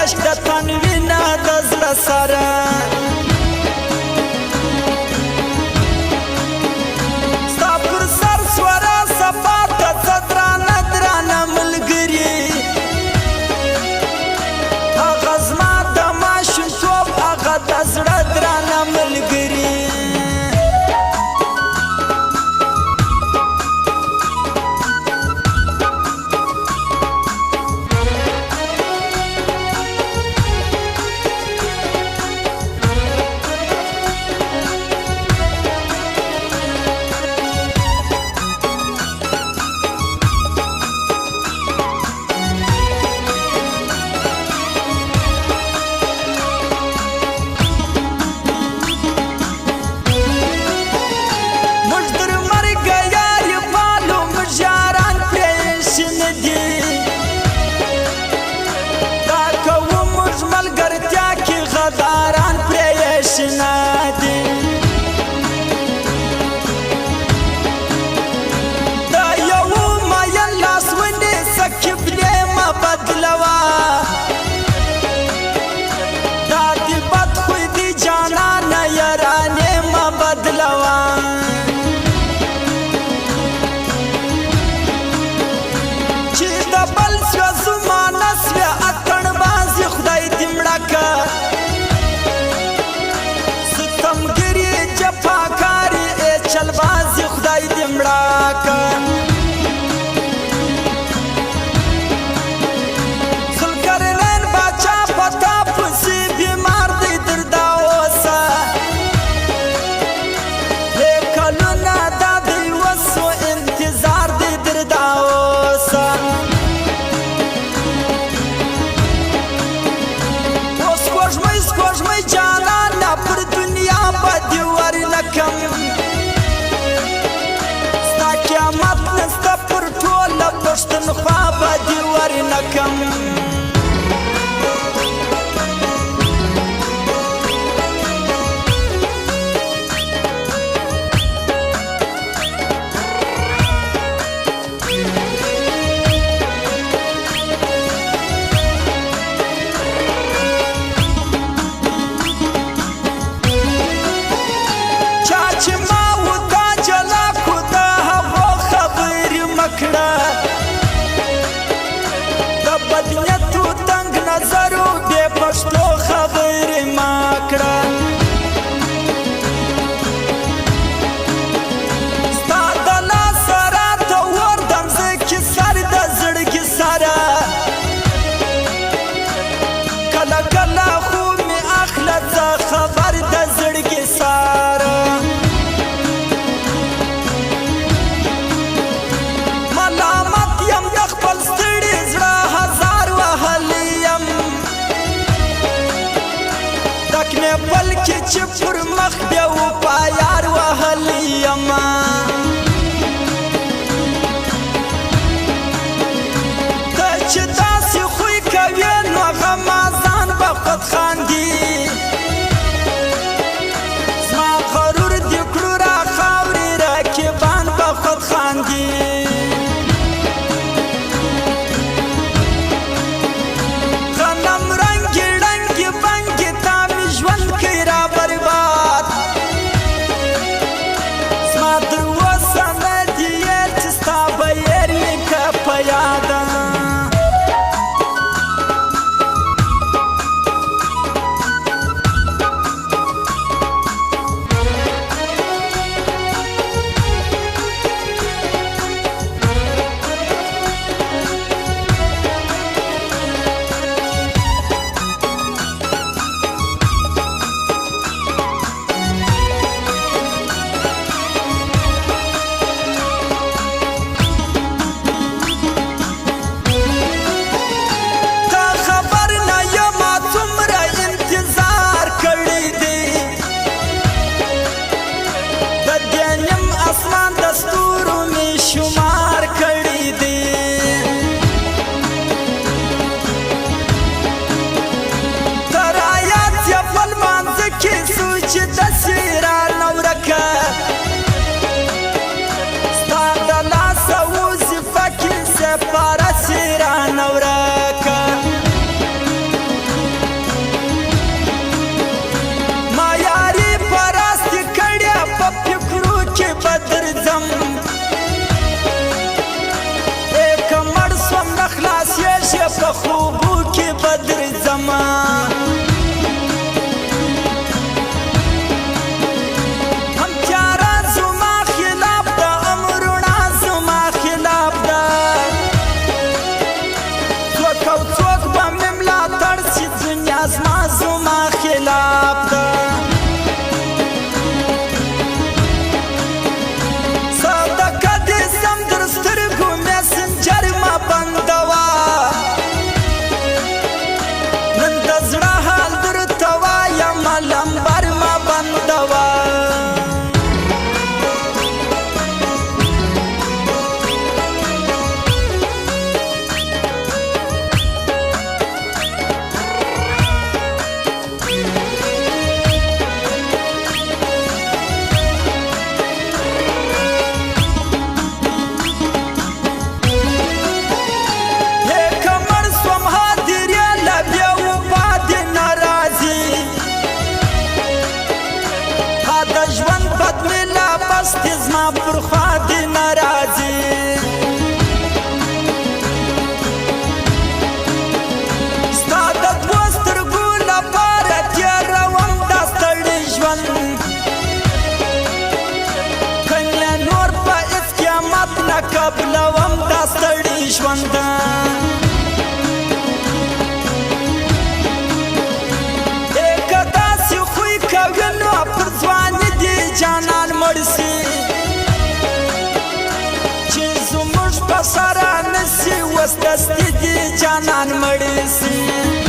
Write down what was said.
کش د تنوینه د زړه سره ستا پر سر سوره صفاته څه درانه درانه ملګري هغه زما د ماشومتوب هغه د زړه درانه ملګري چلبازی خدای دې مړه که ذوالقرنین باچا په تا پسې بیمار دی دردا اوسه کلونه دا دی وسو انتظار دی دردا اوسه اوس سپوږمۍ سپوږمۍ جانانه پر دنیا به دې ورنکم قیامت نسته پر ټوله پښتونخوا به دې ورنکم د بدنیتو تنگ نظرو بې پښتو خبرې ما کړه ستا د لاسه راته وردم زه کیسر د زړګي سره کله کله خو مې اخله څه خبر د زړګي سره بلکې چې پر مخ بیا وپایار وهلی یما ته چې داسې خوی کوې نو غمازان به خود خاندي زما غرور دې کړو را خاورې رقیبان به خود خاندي په خوبو کې بدر زمان زما پر خوا دې ناراضي ستا د دوو سترګو لپاره تېروم دا ستړی ژوند که مې نور په هېڅ قیامت نه قبلوم دا ستړی ژوند که داسې خوی کوي نو پر ځواني دې جانان مړ سي سره نسی وس دستی دی جانان مړی سي